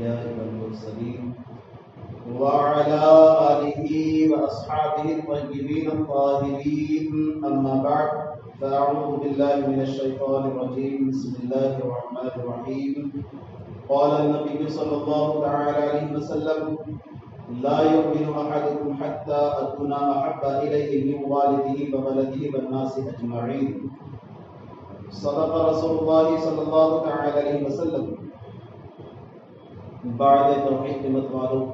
الأنبياء والمرسلين وعلى آله وأصحابه الطيبين الطاهرين أما بعد فأعوذ بالله من الشيطان الرجيم بسم الله الرحمن الرحيم قال النبي صلى الله عليه وسلم لا يؤمن أحدكم حتى أكون أحب إليه من والده وولده والناس أجمعين صدق رسول الله صلى الله عليه وسلم. بعد توحید کے متوالوں،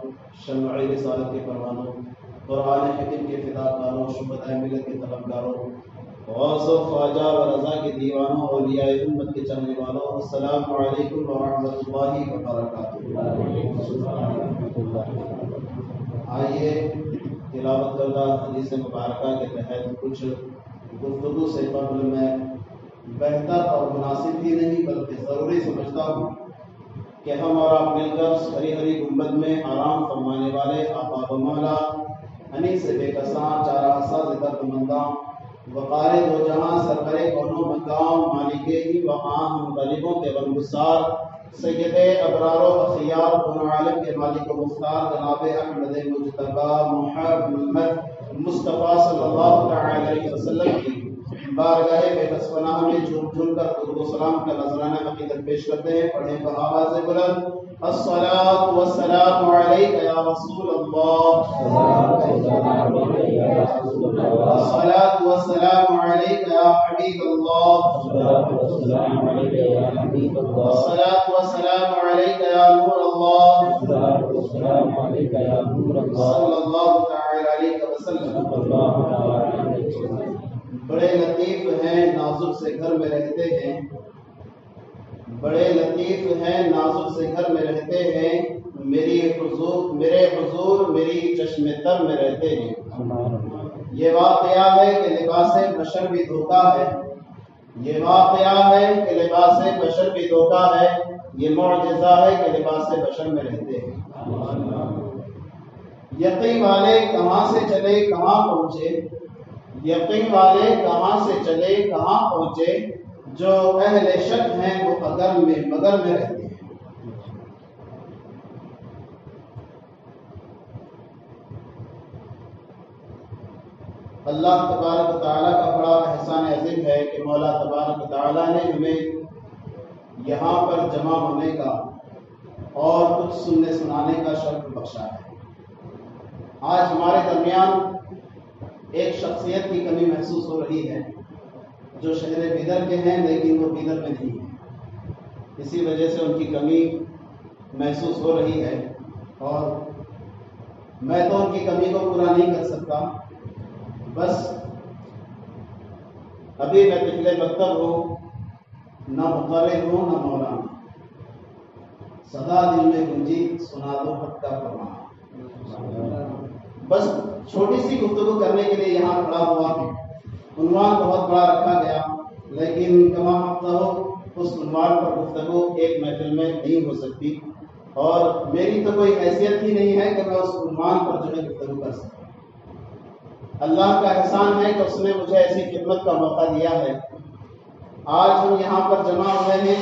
شمع رسالت کے پروانوں، قرآن حکیم کے فداکاروں، شہدائے ملت کے طلبگاروں، غوث و خواجہ و رضا کے دیوانوں، اولیاء امت کے چاہنے والوں، السلام علیکم ورحمۃ اللہ وبرکاتہ. آئیے تلاوت کردہ حدیث مبارکہ کے تحت کچھ گفتگو سے قبل میں بہتر اور مناسب ہی نہیں بلکہ ضروری سمجھتا ہوں کہ ہم اور آپ مل کر ہری ہری گنبد میں آرام فرمانے والے آقا و مولا انیس سے بے کساں چارہ حساس درد منداں وقار دو جہاں سرور کونو مقام مالک ہی وقام غریبوں کے غمگسار سید ابرار و اخیار کون عالم کے مالک و مختار جناب احمد مجتبی محمد مصطفیٰ صلی اللہ علیہ وسلم کی بارگاہ بے کس پناہ میں جھوم جھوم کر درود و سلام کا نذرانہ عقیدت پیش کرتے ہیں. پڑھیں بآواز بلند الصلاۃ والسلام علیک یا رسول اللہ، الصلاۃ والسلام علیک یا حبیب اللہ، الصلاۃ والسلام علیک یا نور اللہ، صلی اللہ تعالی علیہ وسلم. بڑے لطیف ہیں نازک سے گھر میں رہتے ہیں، بڑے لطیف ہیں نازک سے گھر میں رہتے ہیں، میرے حضور میری چشم تر میں رہتے ہیں. یہ واقعہ ہے کہ لباس بشر بھی دھوکا ہے، یہ واقعہ ہے کہ لباس بشر بھی دھوکا ہے، یہ معجزہ ہے کہ لباس بشر میں رہتے ہیں. یقین والے کہاں سے چلے کہاں پہنچے، یقین والے کہاں سے چلے کہاں پہنچے، جو اہل شک ہیں وہ اگر میں مگر میں رہتے ہیں. اللہ تبارک و تعالیٰ کا بڑا احسان عظیم ہے کہ مولا تبارک و تعالیٰ نے ہمیں یہاں پر جمع ہونے کا اور کچھ سننے سنانے کا شرف بخشا ہے. آج ہمارے درمیان ایک شخصیت کی کمی محسوس ہو رہی ہے جو شہر بیدر کے ہیں لیکن وہ بیدر میں نہیں ہے. اسی وجہ سے ان کی کمی محسوس ہو رہی ہے اور میں تو ان کی کمی کو پورا نہیں کر سکتا. بس ابھی میں پچھلے مکتب ہوں، نہ مقرر ہوں نہ مولانا، صدا دل میں گنجی سنا دو حق کا فرمان. بس چھوٹی سی گفتگو کرنے کے لیے یہاں کھڑا ہوا ہوں. عنوان بہت بڑا رکھا گیا لیکن کما ہفتہ ہو اس عنوان پر گفتگو ایک محفل میں نہیں ہو سکتی اور میری تو کوئی حیثیت ہی نہیں ہے کہ میں اس عنوان پر جو ہے گفتگو کر سکوں. اللہ کا احسان ہے کہ اس نے مجھے ایسی خدمت کا موقع دیا ہے. آج ہم یہاں پر جمع ہوئے ہیں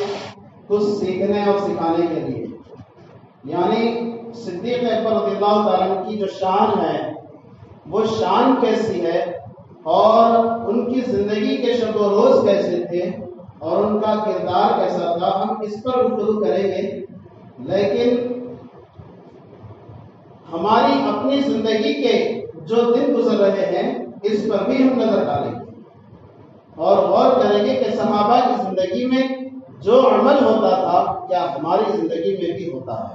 کچھ سیکھنے اور سکھانے کے لیے. یعنی صدیق اکبر رضی اللہ تعالیٰ عنہ کی جو شان ہے وہ شان کیسی ہے اور ان کی زندگی کے شب و روز کیسے تھے اور ان کا کردار کیسا تھا، ہم اس پر گفتگو کریں گے. لیکن ہماری اپنی زندگی کے جو دن گزر رہے ہیں اس پر بھی ہم نظر ڈالیں گے اور غور کریں گے کہ صحابہ کی زندگی میں جو عمل ہوتا تھا کیا ہماری زندگی میں بھی ہوتا ہے.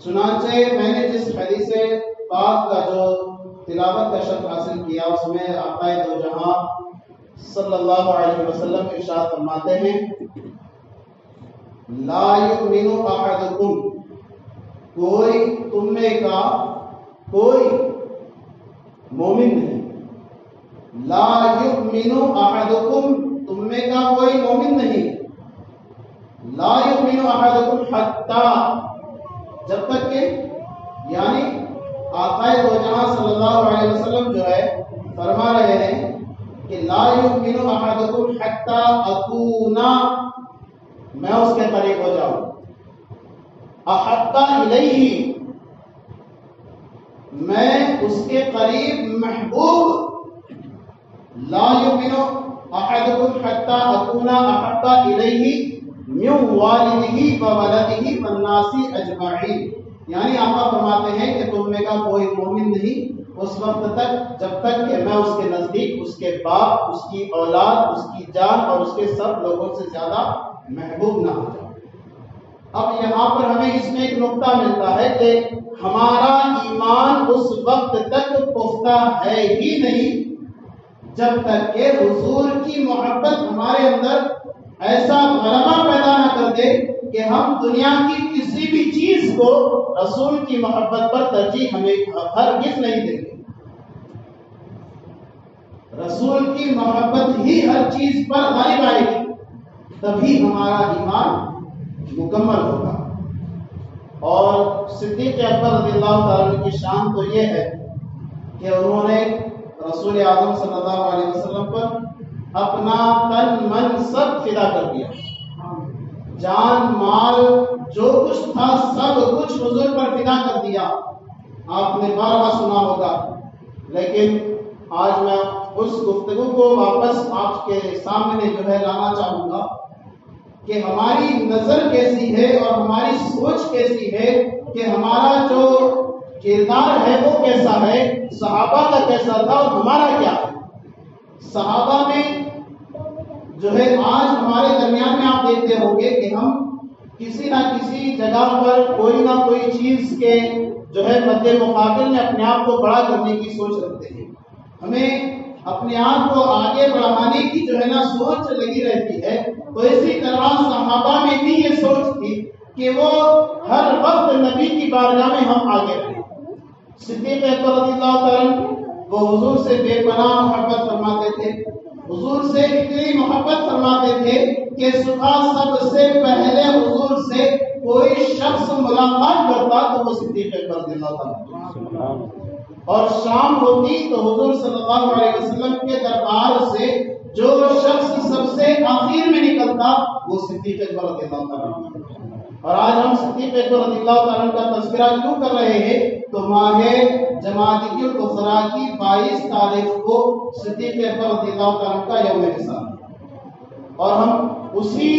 چنانچہ میں نے جس حدیث پاک کا جو تلاوت کا شرف حاصل کیا اس میں آقا دو جہاں صلی اللہ علیہ وسلم ارشاد فرماتے ہیں لا یؤمن احدکم، کوئی تم میں کا کوئی مومن نہیں. لا یؤمن احدکم، تم میں کا کوئی مومن نہیں. لا یؤمن احدکم حتی، جب تک کہ یعنی آقا دو جہاں صلی اللہ علیہ وسلم جو ہے فرما رہے ہیں کہ لا یؤمن احدکم حتی اکونا، میں اس کے قریب ہو جاؤں. احب الیہ، میں اس کے قریب محبوب، لا یؤمن احدکم حتی اکون احب الیہ من والدہ وولدہ والناس اجمعین، یعنی آقا فرماتے ہیں کہ تم میں کا کوئی مومن نہیں اس وقت تک جب تک کہ میں اس کے نزدیک اس کے باپ، اس کی اولاد، اس کی جان اور اس کے سب لوگوں سے زیادہ محبوب نہ ہو جاؤں۔ اب یہاں پر ہمیں اس میں ایک نقطہ ملتا ہے کہ ہمارا ایمان اس وقت تک پختہ ہے ہی نہیں جب تک کہ حضور کی محبت ہمارے اندر ایسا غلبہ پیدا نہ کر دے کہ ہم دنیا کی کسی بھی چیز کو رسول کی محبت پر ترجیح ہمیں ہرگز نہیں دیں گے۔ رسول کی محبت ہی ہر چیز پر غالب آئے گی، تبھی ہمارا ایمان مکمل ہوگا۔ اور صدیق اکبر رضی اللہ تعالیٰ کی شان تو یہ ہے کہ انہوں نے رسول اعظم صلی اللہ علیہ وسلم پر اپنا تن من سب فدا کر دیا، جان مال جو کچھ تھا سب کچھ حضور پر فدا کر دیا۔ آپ نے بارہا سنا ہوگا، لیکن آج میں اس گفتگو کو واپس آپ کے سامنے جو ہے لانا چاہوں گا کہ ہماری نظر کیسی ہے اور ہماری سوچ کیسی ہے کہ ہمارا جو کردار ہے وہ کیسا ہے، صحابہ کا کیسا تھا اور ہمارا کیا ہے۔ صحابہ میں جو ہے آج ہمارے درمیان میں آپ دیکھتے ہوں گے کہ ہم کسی نہ کسی جگہ پر کوئی نہ کوئی چیز کے جو ہے مد مقابل میں اپنے آپ کو بڑا کرنے کی سوچ رکھتے ہیں، ہمیں اپنے آپ کو آگے بڑھانے کی جو ہے نا سوچ لگی رہتی ہے۔ تو اسی طرح صحابہ میں بھی یہ سوچ تھی کہ وہ ہر وقت نبی کی بارگاہ میں ہم آگے رہیں۔ صدیق اکبر رضی اللہ تعالیٰ وہ حضور سے بے پناہ محبت فرماتے تھے، حضور سے اتنی محبت فرماتے تھے کہ صبح سب سے پہلے حضور سے کوئی شخص ملاقات کرتا تو وہ صدیق اکبر رضی اللہ تعالیٰ، اور شام ہوتی تو حضور صلی اللہ علیہ وسلم کے دربار سے جو شخص سب سے آخر میں نکلتا وہ صدیق اکبر رضی اللہ تعالیٰ۔ اور آج ہم صدیق اکبر رضی اللہ تعالیٰ کا تذکرہ کیوں کر رہے ہیں؟ تو ماہ جمادی الاخری کی 22 تاریخ کو صدیق اکبر رضی اللہ تعالیٰ کا یوم وصال ہے، اور ہم اسی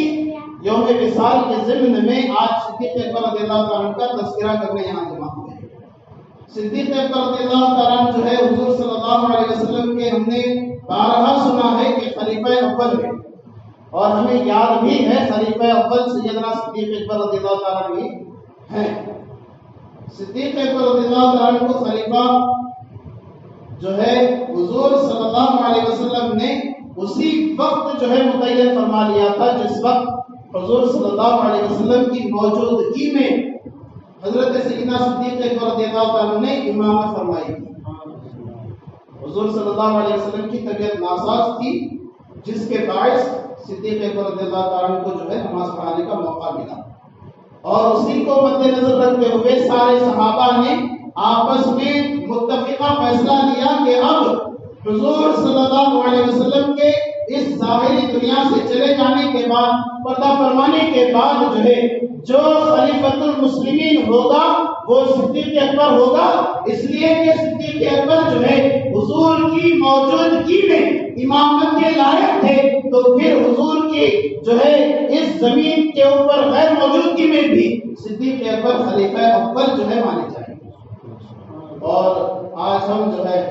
یوم وصال کے ضمن میں آج صدیق اکبر رضی اللہ تعالیٰ کا تذکرہ کرنے یہاں جمع ہوئے ہیں۔ صدیق اکبر رضی اللہ تعالیٰ جو ہے حضور صلی اللہ علیہ وسلم کے ہم نے بارہا سنا ہے کہ خلیفہ اول ہے، اور ہمیں یاد بھی ہے خلیفہ اول سیدنا صدیق اکبر رضی اللہ تعالیٰ بھی ہیں۔ صدیق اکبر رضی اللہ تعالیٰ کو خلیفہ جو ہے حضور صلی اللہ علیہ وسلم نے اسی وقت جو ہے متعین فرما لیا تھا جس وقت حضور صلی اللہ علیہ وسلم کی موجودگی میں حضرت سیدنا صدیق اکبر رضی اللہ تعالیٰ نے امامت فرمائی تھی۔ حضور صلی اللہ علیہ وسلم کی طبیعت ناساز تھی، جس کے باعث صدیق اکبر رضی اللہ تعالیٰ کو جو ہے نماز پڑھانے کا موقع ملا، اور اسی کو مد نظر رکھتے ہوئے سارے صحابہ نے آپس میں متفقہ فیصلہ لیا کہ اب حضور صلی اللہ علیہ وسلم کے اس ظاہری دنیا سے چلے جانے کے بعد، پردہ فرمانے کے بعد جو ہے جو خلیفۃ المسلمین ہوگا وہ صدیق اکبر ہوگا، اس لیے کہ صدیق اکبر جو ہے حضور کی موجودگی میں امامت کے لائق تھے، تو پھر حضور کی جو ہے اس زمین کے اوپر غیر موجودگی میں بھی صدیق اکبر خلیفہ اول جو ہے مانے جائیں گے۔ اور آج ہم جو ہے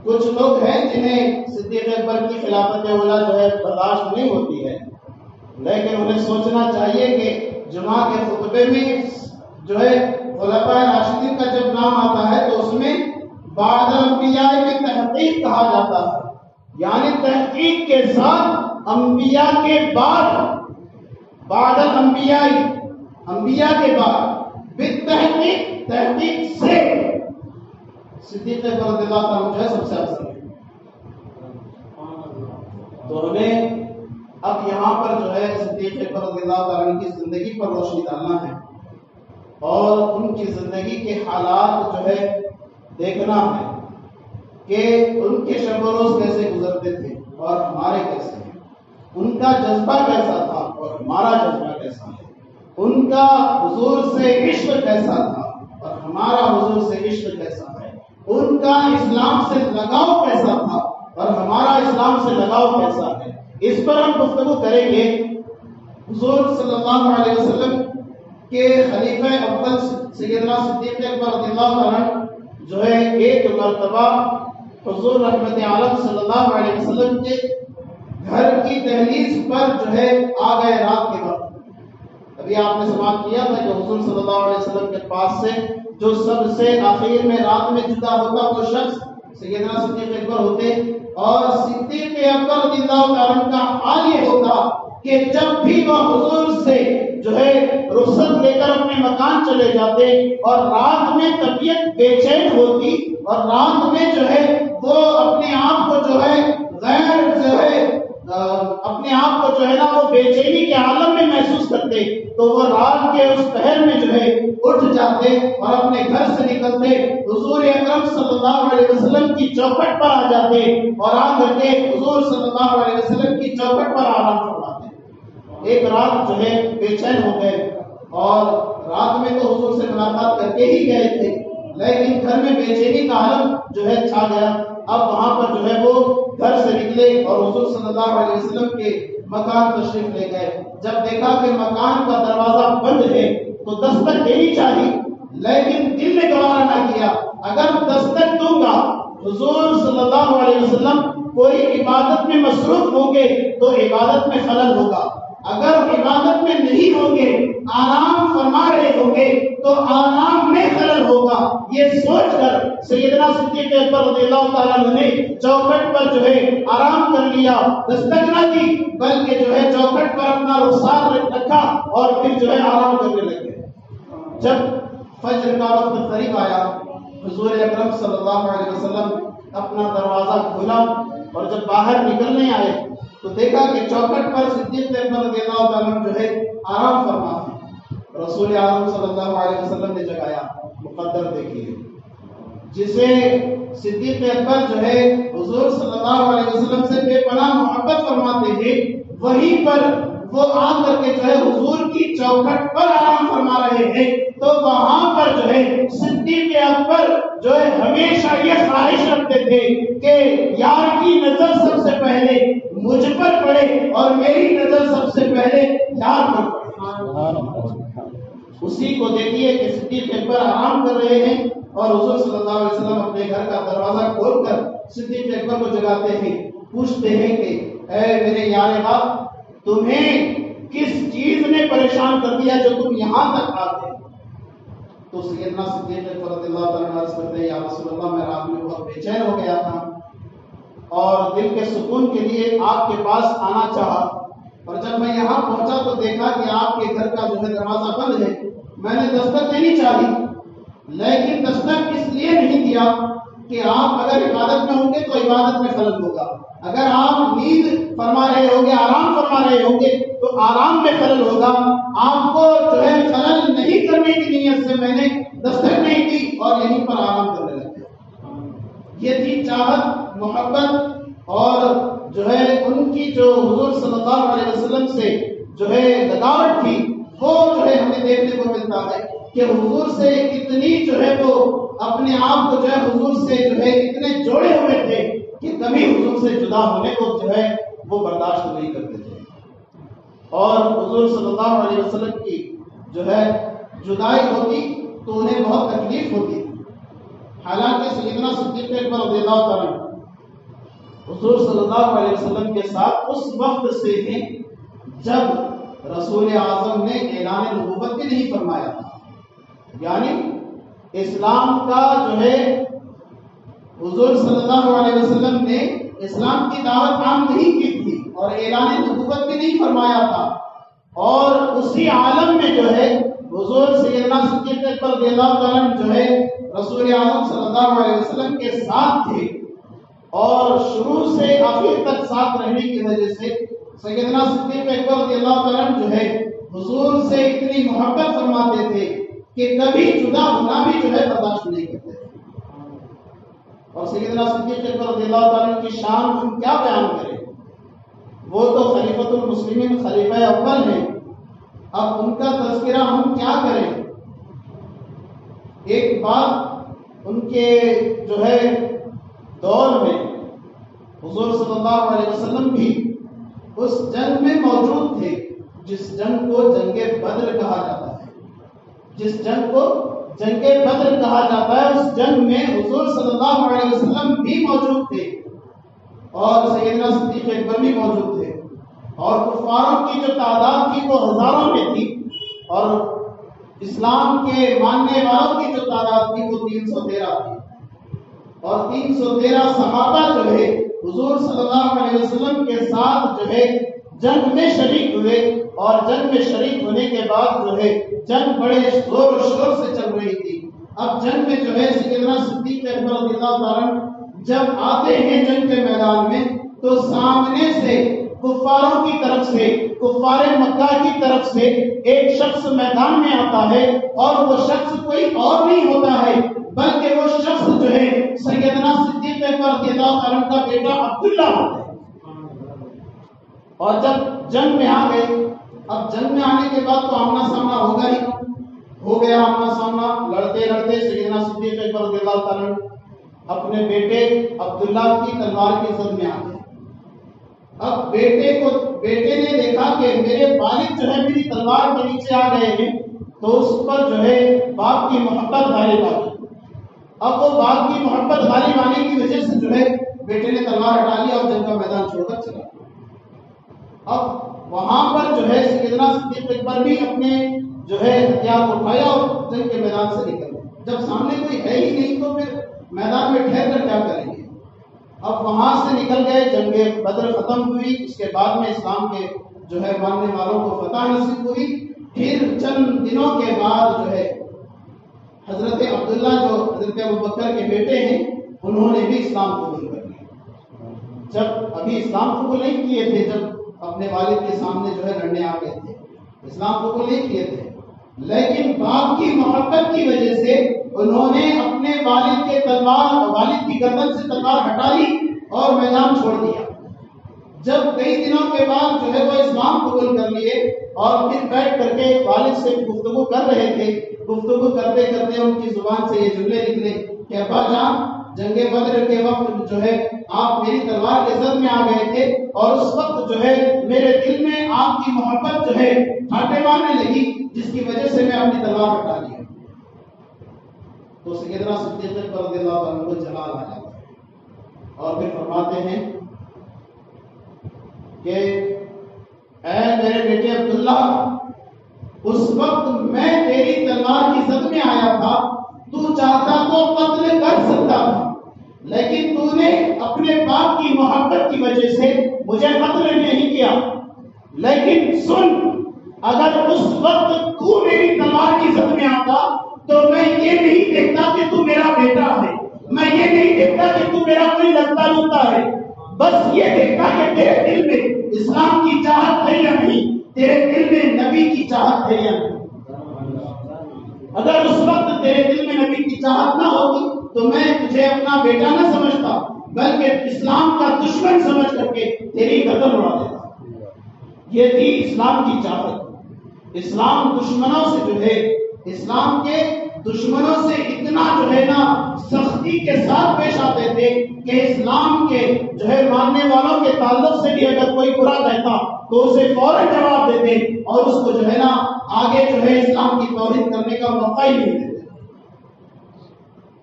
کچھ لوگ ہیں جنہیں صدیق اکبر کی خلافت اولیٰ جو ہے برداشت نہیں ہوتی ہے، لیکن انہیں سوچنا چاہیے کہ جمعہ کے خطبے میں جو ہے خلفائے راشدین کا جب نام آتا ہے تو اس میں بعد الانبیاء کی تحقیق کہا جاتا ہے، یعنی تحقیق کے ساتھ انبیاء کے بعد الانبیاء، انبیاء کے بعد بالتحقیق، تحقیق سے صدیق اکبر رضی اللہ تعالیٰ جو ہے سب سے افضل ہے۔ تو ہمیں اب یہاں پر جو ہے صدیق اکبر رضی اللہ تعالیٰ کی زندگی پر روشنی ڈالنا ہے، اور ان کی زندگی کے حالات جو ہے دیکھنا ہے کہ ان کے شب و روز کیسے گزرتے تھے اور ہمارے کیسے ہیں، ان کا جذبہ کیسا تھا اور ہمارا جذبہ کیسا ہے۔ ان کا حضور سے عشق کیسا تھا اور ہمارا حضور سے عشق کیسا ہے، ان کا اسلام سے لگاؤ کیسا تھا اور ہمارا اسلام سے لگاؤ کیسا ہے، اس پر ہم گفتگو کریں گے۔ حضور صلی اللہ علیہ وسلم کے خلیفہ اول سیدنا صدیق اکبر رضی اللہ عنہ جو ہے ایک مرتبہ حضور رحمت عالم صلی اللہ علیہ وسلم کے گھر کی دہلیز پر جو ہے آ گئے رات کے وقت۔ ابھی آپ نے سماعت کیا تھا کہ حضور صلی اللہ علیہ وسلم کے پاس سے جو سب سے آخر میں رات میں جدا ہوتا وہ شخص سیدنا صدیق اکبر ہوتے، اور صدیق اکبر رضی اللہ عنہ کا حال یہ ہوتا کہ جب بھی وہ حضور سے جو ہے رخصت لے کر اپنے مکان چلے جاتے اور رات میں طبیعت بے چین ہوتی اور رات میں جو ہے وہ اپنے آپ کو جو ہے غیر جو ہے اپنے آپ کو جو ہے نا وہ بے چینی کے عالم میں محسوس کرتے، تو وہ رات کے اس پہر میں جو ہے اٹھ جاتے اور اپنے گھر سے نکلتے حضور اکرم صلی اللہ علیہ وسلم کی چوکھٹ پر آ جاتے اور آ کر کے حضور صلی اللہ علیہ وسلم کی چوکھٹ پر آرام فرماتے۔ ایک رات جو ہے بے چین ہو گئے اور رات میں تو حضور سے ملاقات کر کے ہی گئے تھے، لیکن گھر میں بے چینی کا عالم جو ہے چھا گیا۔ اب وہاں پر جو ہے وہ گھر سے نکلے اور حضور صلی اللہ علیہ وسلم کے مکان تشریف لے گئے۔ جب دیکھا کہ مکان کا دروازہ بند ہے تو دستک دینی چاہیے، لیکن دل نے گوارا نہ کیا، اگر دستک دوں گا حضور صلی اللہ علیہ وسلم کوئی عبادت میں مصروف ہوں گے تو عبادت میں خلل ہوگا، اگر عبادت میں نہیں ہوں گے آرام فرما رہے ہوں گے تو آرام میں خلل ہوگا۔ یہ سوچ کر سیدنا صدیق اکبر رضی اللہ تعالیٰ عنہ نے چوکھٹ پر جو ہے آرام کر لیا، دستک نہ دی بلکہ جو ہے چوکھٹ پر اپنا رخسار رکھا اور پھر جو ہے آرام کرنے لگے۔ جب فجر کا وقت قریب آیا حضور اکرم صلی اللہ علیہ وسلم اپنا دروازہ کھولا اور جب باہر نکلنے آئے تو دیکھا کہ چوکھٹ پر صدیق اکبر رضی اللہ تعالیٰ جو ہے آرام فرما ہے۔ رسول اعظم صلی اللہ علیہ وسلم نے جگایا، مقدر دیکھیے، جسے صدیق اکبر جو ہے حضور صلی اللہ علیہ وسلم سے بے پناہ محبت فرماتے ہیں، وہیں پر وہ آ کر کے جو ہے حضور کی چوکھٹ پر آرام فرما رہے ہیں، تو وہاں پر جو ہے صدیق اکبر جو ہے ہمیشہ یہ خواہش رکھتے تھے کہ یار کی نظر سب سے پہلے مجھ پر پڑے اور میری نظر سب سے پہلے یار پر پڑے۔ اسی کو دیکھیے کہ صدیق اکبر آرام کر رہے ہیں اور حضور صلی اللہ علیہ وسلم اپنے گھر کا دروازہ کھول کر صدیق اکبر کو جگاتے ہیں، پوچھتے ہیں کہ اے میرے یار باپ، تمہیں کس چیز نے پریشان کر دیا جو تم یہاں تک آتے؟ تو سیدنا صدیق اکبر رضی اللہ تعالیٰ عرض کرتے ہیں یا رسول اللہ میں رات میں بہت بے چین ہو گیا تھا اور دل کے سکون کے لیے آپ کے پاس آنا چاہا، اور جب میں یہاں پہنچا تو دیکھا کہ آپ کے گھر کا جو ہے دروازہ بند ہے، میں نے دستک دینی چاہی، لیکن دستک اس لیے نہیں دیا کہ آپ اگر عبادت میں ہوں گے تو عبادت میں خلل ہوگا، اگر آپ نیند فرما رہے ہوں گے آرام فرما رہے ہوں گے تو آرام میں خلل ہوگا، آپ کو جو ہے خلل نہیں کرنے کی نیت سے میں نے دستک نہیں دی اور یہیں پر آرام کرنے لگے۔ یہ تھی چاہت، محبت اور جو ہے ان کی جو حضور صلی اللہ علیہ وسلم سے جو ہے لگاوٹ تھی، وہ جو ہے ہمیں دیکھنے کو ملتا ہے کہ حضور سے کتنی جو ہے وہ اپنے آپ کو جو ہے حضور سے جو ہے اتنے جوڑے ہوئے تھے کہ کبھی حضور سے جدا ہونے کو جو ہے وہ برداشت نہیں کرتے تھے، اور حضور صلی اللہ علیہ وسلم کی جو ہے جدائی ہوتی تو انہیں بہت تکلیف ہوتی تھی۔ حالانکہ سیدنا صدیق اکبر رضی اللہ تعالیٰ حضور صلی اللہ علیہ وسلم کے ساتھ اس وقت سے ہیں جب رسول اعظم نے اعلان نبوت بھی نہیں فرمایا تھا، یعنی اسلام کا جو ہے حضور صلی اللہ علیہ وسلم نے اسلام کی دعوت عام نہیں کی تھی اور اعلان نبوت بھی نہیں فرمایا تھا، اور اسی عالم میں جو ہے حضور سیدنا صدیق اکبر رضی اللہ تعالیٰ جو ہے رسول اعظم صلی اللہ علیہ وسلم کے ساتھ تھے، اور شروع سے آخر تک ساتھ رہنے کی وجہ سے سیدنا صدیق اکبر رضی اللہ تعالیٰ جو ہے حضور سے اتنی محبت فرماتے تھے کہ کبھی جدا ہونا بھی جو ہے برداشت نہیں کرتے تھے۔ اور سیدنا صدیق اکبر رضی اللہ تعالیٰ کی شان ہم کیا بیان کریں، وہ تو خلیفۃ المسلمین خلیفہ اول ہیں، اب ان کا تذکرہ ہم کیا کریں؟ ایک بات ان کے جو ہے دور میں حضور صلی اللہ علیہ وسلم بھی اس جنگ میں موجود تھے جس جنگ کو جنگ بدر کہا جاتا ہے. جس جنگ کو جنگ بدر کہا جاتا ہے اس جنگ میں حضور صلی اللہ علیہ وسلم بھی موجود تھے اور سیدنا صدیق اکبر بھی موجود تھے اور کفاروں کی جو تعداد تھی وہ ہزاروں میں تھی اور اسلام کے ماننے والوں کی جو تعداد تھی وہ 313 تھی اور 313 صحابہ جو ہے حضور صلی اللہ علیہ وسلم کے ساتھ جو ہے جنگ میں شریک ہوئے اور جنگ میں شریک ہونے کے بعد جو ہے جنگ بڑے زور و شور سے چل رہی تھی. اب جنگ میں جو ہے سیدنا صدیق اکبر رضی اللہ تعالیٰ جب آتے ہیں جنگ کے میدان میں تو سامنے سے کفاروں کی طرف سے کفار مکہ کی طرف سے ایک شخص میدان میں آتا ہے اور وہ شخص کوئی اور نہیں ہوتا ہے بلکہ وہ شخص جو ہے سیدنا صدیق اکبر رضی اللہ تعالیٰ کا بیٹا عبداللہ ہوتا ہے. اور جب جنگ میں آ گئے, اب جنگ میں آنے کے بعد تو آمنا سامنا ہوگا ہی, ہو گیا آمنا سامنا. لڑتے لڑتے سیدنا صدیق اکبر رضی اللہ تعالیٰ اپنے بیٹے عبداللہ کی تلوار کی زد میں آ گئے. اب بیٹے نے دیکھا کہ میرے والد جو ہے میری تلوار کے نیچے آ گئے ہیں تو اس پر جو ہے باپ کی محبت غالب آ گئی. اب وہ باپ کی محبت غالب آنے کی وجہ سے جو ہے بیٹے نے تلوار ہٹا لی اور جنگ کا میدان چھوڑ کر چلا. اب وہاں پر جو ہے سیدنا صدیق اکبر بھی اپنے جو ہے ہتھیار اٹھایا اور جنگ کے میدان سے نکل گئے. جب سامنے کوئی ہے ہی نہیں تو پھر میدان میں ٹھہر کر کیا کریں گے. اب وہاں سے نکل گئے, جنگ بدر ختم ہوئی, اس کے بعد میں اسلام کے جو ہے ماننے والوں کو فتح نصیب ہوئی. پھر چند دنوں کے بعد جو ہے حضرت عبداللہ جو حضرت ابوبکر کے بیٹے ہیں انہوں نے بھی اسلام قبول کر لیا. جب ابھی اسلام قبول نہیں کیے تھے, جب اپنے والد کے سامنے جو ہے لڑنے آ گئے تھے, اسلام قبول نہیں کیے تھے, لیکن باپ کی محبت کی وجہ سے انہوں نے اپنے والد کے تلوار والد کی گردن سے تلوار ہٹا لی اور میدان چھوڑ دیا. جب کئی دنوں کے بعد جو ہے وہ اسلام قبول کر لیے اور پھر بیٹھ کر کے والد سے گفتگو کر رہے تھے, گفتگو کرتے کرتے ان کی زبان سے یہ جملے نکلے کہ ابا جان جنگ بدر کے وقت جو ہے آپ میری تلوار کے زد میں آ گئے تھے اور اس وقت جو ہے میرے دل میں آپ کی محبت جو ہے ٹھاٹے مارنے لگی جس کی وجہ سے میں اپنی تلوار ہٹا لیا. تو سیدنا صدیق اکبر رضی اللہ عنہ کو جلال آ جاتا ہے اور پھر فرماتے ہیں کہ اے میرے بیٹے عبداللہ, اس وقت میں تیری تلوار کی زد میں آیا تھا, تو چاہتا تو قتل کر سکتا تھا, لیکن تو نے اپنے باپ کی محبت کی وجہ سے مجھے قتل نہیں کیا. لیکن سن, اگر اس وقت تو میری تلوار کی زد میں آتا تو میں یہ نہیں دیکھتا کہ تو میرا بیٹا ہے, میں یہ نہیں دیکھتا کہ تو میرا کوئی لگتا لگتا ہے, بس یہ دیکھتا کہ تیرے دل میں اسلام کی چاہت ہے یا نہیں, تیرے دل میں نبی کی چاہت ہے یا نہیں. اگر اس وقت تیرے دل میں نبی کی چاہت نہ ہوتی تو میں تجھے اپنا بیٹا نہ سمجھتا بلکہ اسلام کا دشمن سمجھ کر کے تیری گردن اڑا دیتا. یہ تھی اسلام کی چاہت. اسلام دشمنوں سے جو ہے, اسلام کے دشمنوں سے اتنا جو ہے نا سختی کے ساتھ پیش آتے تھے کہ اسلام کے جو ہے ماننے والوں کے تعلق سے بھی اگر کوئی برا کہتا تو اسے فوراً جواب دیتے اور اس کو جو ہے نا آگے جو ہے اسلام کی توہین کرنے کا موقع ہی نہیں دیتے.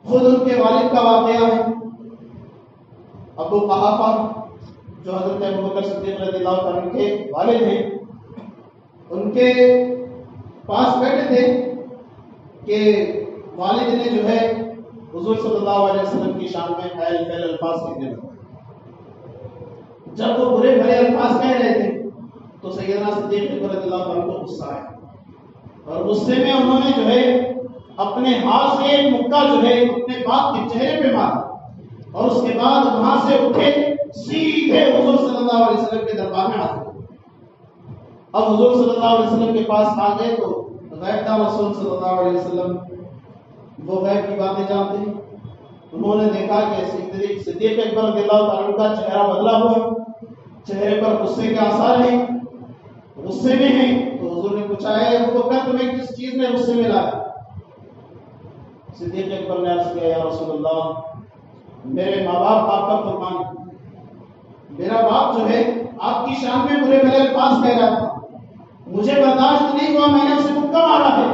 خود ان کے والد کا واقعہ ہے. ابو قحافہ جو حضرت ابوبکر صدیق رضی اللہ عنہ کے والد ہیں, ان کے پاس بیٹھے تھے کہ والد نے جو ہے حضور صلی اللہ علیہ وسلم کی شان میں خیال فیل الفاظ کہنے لگے. جب وہ برے بھلے الفاظ کہہ رہے تھے تو سیدنا صدیق رضی اللہ عنہ کو غصہ آیا اور غصے میں انہوں نے جو ہے اپنے ہاتھ سے ایک مکہ جو ہے اپنے باپ کے چہرے پہ مارا اور اس کے بعد وہاں سے اٹھے سیدھے حضور صلی اللہ علیہ وسلم کے دربار میں حاضر ہوئے. اب حضور صلی اللہ علیہ وسلم کے پاس آ گئے تو غیب دان رسول صلی اللہ علیہ وسلم وہ غیب کی باتیں جانتے ہیں. انہوں نے دیکھا کہ صدیق اکبر رضی اللہ عنہ کا چہرہ بدلا ہوا, چہرے پر غصے کے آثار ہیں. غصے میں ہیں. تو حضور نے پوچھا ہے ابو بکر تمہیں کس چیز نے غصے میں لایا؟ صدیق اکبر نے عرض کیا یا رسول اللہ میرے ماں باپ آپ کا قربان ہے. میرا باپ جو ہے آپ کی شان میں برے بھلے الفاظ کہہ رہا تھا, مجھے برداشت نہیں ہوا, میں نے اسے مکہ مارا ہے.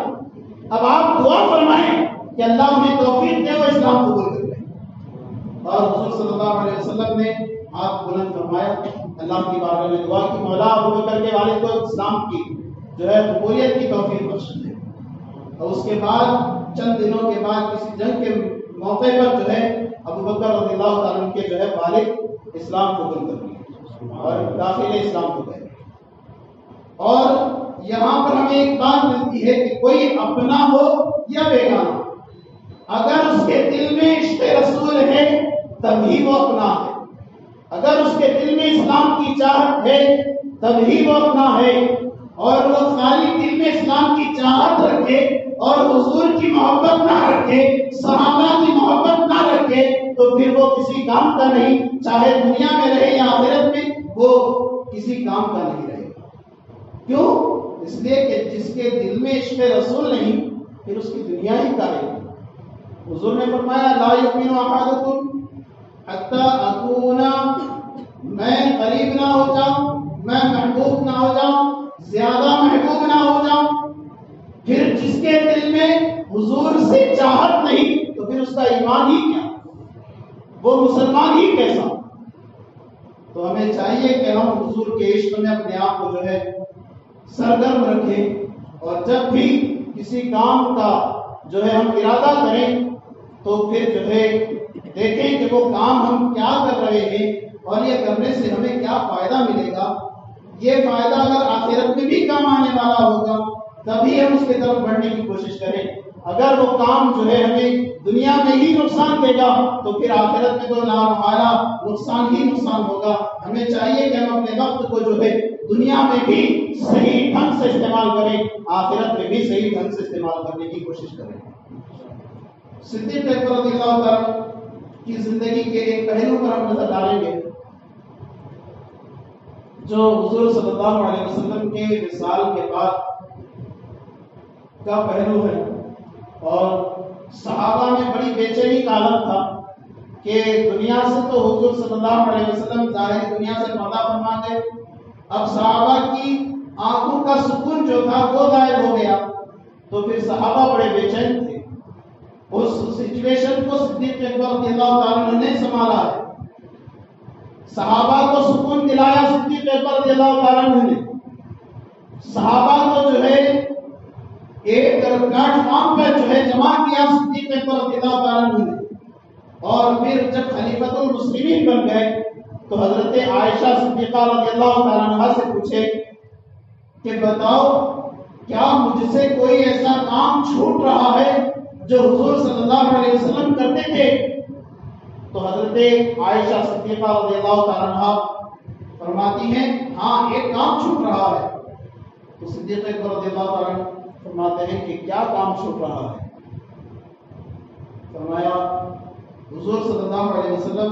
اب آپ دعا فرمائیں کہ اللہ انہیں توفیق دے وہ اسلام قبول کر لیں. اور حضور صلی اللہ علیہ وسلم نے ہاتھ بلند فرمایا, اللہ کی بارگاہ میں دعا کی مولا ابو بکر کے والد کو اسلام کی جو ہے قبولیت کی توفیق بخش دے. اور اس کے بعد چند دنوں کے بعد کسی جنگ کے موقع پر جو ہے ابو بکر رضی اللہ تعالیٰ عنہ کے جو ہے والد اسلام قبول کر لیے اور داخل اسلام کو گئے. اور یہاں پر ہمیں ایک بات ملتی ہے کہ کوئی اپنا ہو یا بیگانہ, اگر اس کے دل میں عشق رسول ہے تبھی وہ اپنا ہے. اگر اس کے دل میں اسلام کی چاہت ہے تبھی وہ اپنا ہے. اور وہ خالی دل میں اسلام کی چاہت رکھے اور حضور کی محبت نہ رکھے, صحابہ کی محبت نہ رکھے, تو پھر وہ کسی کام کا نہیں, چاہے دنیا میں رہے یا آخرت میں وہ کسی کام کا نہیں رہے. کیوں؟ اس لیے کہ جس کے دل میں عشق رسول نہیں پھر اس کی دنیا ہی کا ہے. حضور نے فرمایا لا یؤمن احدکم حتی اکون, میں قریب نہ ہو جاؤں, میں محبوب نہ ہو جاؤں, زیادہ محبوب نہ ہو جاؤں. پھر جس کے دل میں حضور سے چاہت نہیں تو پھر اس کا ایمان ہی کیا, وہ مسلمان ہی کیسا. تو ہمیں چاہیے کہ ہم حضور کے عشق میں اپنے آپ کو جو ہے سرگرم رکھیں, اور جب بھی کسی کام کا جو ہے ہم ارادہ کریں تو پھر جو ہے دیکھیں کہ وہ کام ہم کیا کر رہے ہیں اور یہ کرنے سے ہمیں کیا فائدہ ملے گا. یہ فائدہ اگر آخرت میں بھی کام آنے والا ہوگا تبھی ہم اس کی طرف بڑھنے کی کوشش کریں. اگر وہ کام جو ہے ہمیں دنیا میں ہی نقصان دے گا تو پھر آخرت میں تو ہمارا نقصان ہی نقصان ہوگا. ہمیں چاہیے کہ ہم اپنے وقت کو جو ہے دنیا میں بھی صحیح ڈھنگ سے استعمال کریں, آخرت میں بھی صحیح ڈھنگ سے استعمال کرنے کی کوشش کریں. صدیق اکبر رضی اللہ تعالیٰ کی زندگی کے ایک پہلو پر ہم نظر ڈالیں گے جو حضور صلی اللہ علیہ وسلم کے وصال کے بعد کا پہلو ہے. اور صحابہ میں بڑی بے چینی کا عالم تھا کہ دنیا سے تو حضور صلی اللہ علیہ وسلم ظاہر دنیا سے پردہ فرما گئے, اب صحابہ کی آنکھوں کا سکون جو تھا وہ غائب ہو گیا. تو پھر صحابہ بڑے بے چین تھے. اس سچویشن کو صدیق اکبر رضی اللہ تعالیٰ عنہ نے سنبھالا ہے. صحابہ کو سکون دلایا صدیق اکبر رضی اللہ تعالیٰ عنہ نے. صحابہ کو جو ہے ایک پلیٹ فارم پہ جو ہے جمع کیا صدیق اکبر رضی اللہ تعالیٰ عنہ نے. اور پھر جب خلیفۃ المسلمین بن گئے تو حضرت عائشہ صدیقہ رضی اللہ تعالیٰ عنہ سے پوچھے کہ بتاؤ کیا مجھ سے کوئی ایسا کام چھوٹ رہا ہے جو حضور صلی اللہ علیہ وسلم کرتے تھے. تو حضرت عائشہ صدیقہ رضی اللہ تعالیٰ عنہ فرماتی ہیں ہاں ایک کام چھوٹ رہا ہے. تو صدیق اکبر رضی اللہ تعالیٰ عنہ فرماتے ہیں کہ کیا کام چھوٹ رہا ہے. فرمایا حضور صلی اللہ علیہ وسلم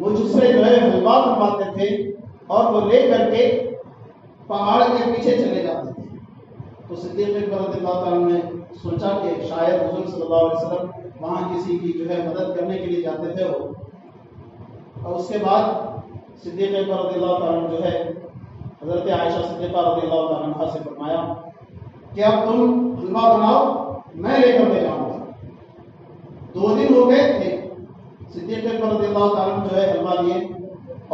مجھ سے جو ہے حلوا بنواتے تھے اور وہ لے کر کے پہاڑ کے پیچھے چلے جاتے تھے. تو صدیق اکبر رضی اللہ تعالیٰ نے سوچا کہ شاید حضور صلی اللہ علیہ وسلم وہاں کسی کی جو ہے مدد کرنے کے لیے جاتے تھے وہ. اور اس کے بعد صدیق اکبر رضی اللہ تعالیٰ جو ہے حضرت عائشہ صدیقہ رضی اللہ تعالیٰ عنہ سے فرمایا کہ اب تم حلوا بناؤ میں لے کر کے جاؤں گا. 2 دن ہو گئے تھے. صدیق اکبر رضی اللہ تعالیٰ جو ہے حلوا لیے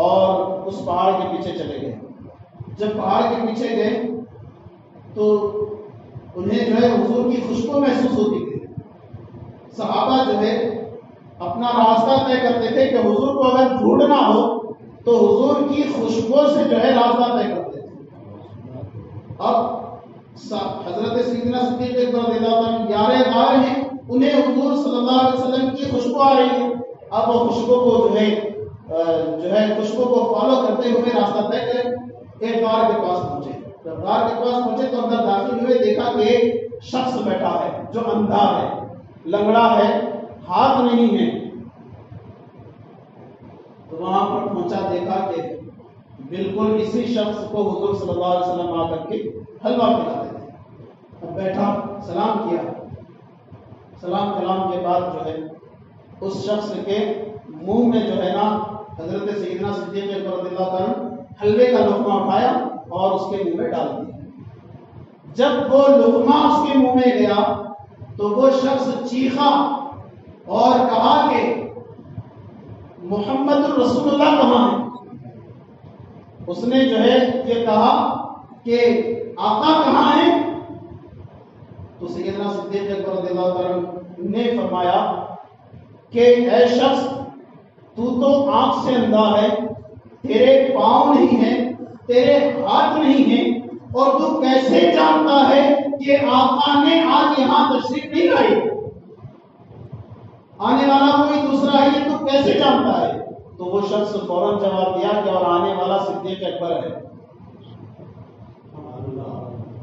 اور اس پہاڑ کے پیچھے چلے گئے. جب پہاڑ کے پیچھے گئے تو انہیں جو ہے حضور کی خوشبو محسوس ہوتی تھی. صحابہ جو ہے اپنا راستہ طے کرتے تھے کہ حضور کو اگر ڈھونڈنا ہو تو حضور کی خوشبو سے جو ہے راستہ طے کرتے تھے. اب حضرت سیدنا صدیق اکبر رضی اللہ عنہ یارے غار ہیں, انہیں حضور صلی اللہ علیہ وسلم کی خوشبو آ رہی ہے. اب وہ خوشبو کو جو ہے خوشبو کو فالو کرتے ہوئے راستہ طے کریں. ایک غار کے پاس پہنچے. جب غار کے پاس پہنچے تو اندر داخل ہوئے, دیکھا کہ ایک شخص بیٹھا ہے جو اندھا ہے, لنگڑا ہے, ہاتھ نہیں ہے. تو وہاں پر پہنچا, دیکھا کہ بالکل اسی شخص کو حضور صلی اللہ علیہ وسلم آ کر کے حلوہ کھلاتے تھے. اب بیٹھا، سلام کیا، سلام کلام کے بعد جو ہے اس شخص کے منہ میں جو ہے نا حضرت سیدنا صدیق اکبر رضی اللہ عنہ حلوے کا لقمہ اٹھایا اور اس کے منہ میں ڈال دیا. جب وہ لقمہ اس کے منہ میں گیا تو وہ شخص چیخا اور کہا کہ محمد الرسول اللہ کہاں ہے؟ اس نے جو ہے یہ کہا کہ آقا کہاں ہے؟ تو سیدنا صدیق اکبر رضی اللہ عنہ نے فرمایا کہ اے شخص، تو آنکھ سے اندھا ہے، تیرے پاؤں نہیں ہیں، تیرے ہاتھ نہیں ہیں، اور تو کیسے جانتا ہے کہ آقا نے آج یہاں تشریف نہیں لائی؟ آنے والا کوئی دوسرا ہے، یہ تو کیسے جانتا ہے؟ تو وہ شخص فوراً جواب دیا کہ اور آنے والا صدیق اکبر ہے.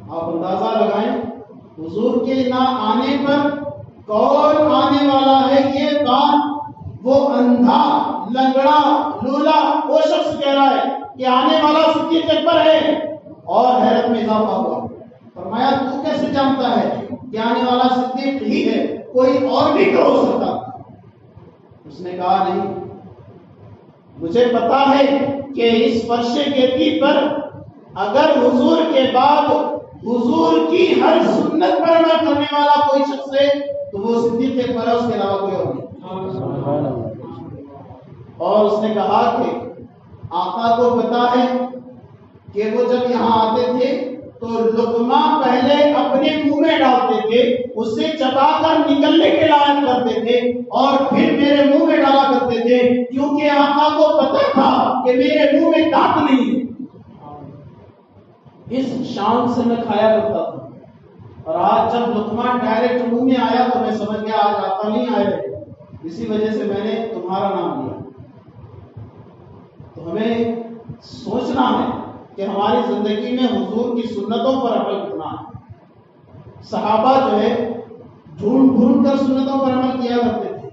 آپ اندازہ لگائیں حضور کے نہ آنے پر کون آنے والا ہے. یہ بات وہ اندھا، لنگڑا، لولا وہ شخص کہہ رہا ہے کہ آنے والا صدیق اکبر ہے. اور حیرت میں اضافہ ہوا، فرمایا تو کیسے جانتا ہے کہ آنے والا صدیق ہی ہے، کوئی اور بھی تو ہو سکتا. اس نے کہا نہیں، مجھے پتا ہے کہ اس فرش گیتی پر اگر حضور کے بعد حضور کی ہر سنت پر عمل کرنے والا کوئی شخص ہے تو وہ صدیق اکبر ہے، اس کے علاوہ کوئی اور نہیں. اور اس نے کہا کہ آقا کو پتا ہے کہ وہ جب یہاں آتے تھے تو لقمہ پہلے اپنے منہ میں ڈالتے تھے، اسے چبا کر نکلنے کے لائق کرتے تھے اور پھر میرے منہ میں ڈالا کرتے تھے، کیونکہ آقا کو پتا تھا کہ میرے منہ میں دانت نہیں ہے. اس شان سے میں کھایا کرتا تھا. اور آج جب لقمہ ڈائریکٹ منہ میں آیا تو میں سمجھ گیا آج آقا نہیں آئے، اسی وجہ سے میں نے تمہارا نام لیا. تو ہمیں سوچنا ہے کہ ہماری زندگی میں حضور کی سنتوں پر عمل کرنا ہے. صحابہ جو ہے ڈھونڈ ڈھونڈ کر سنتوں پر عمل کیا کرتے تھے.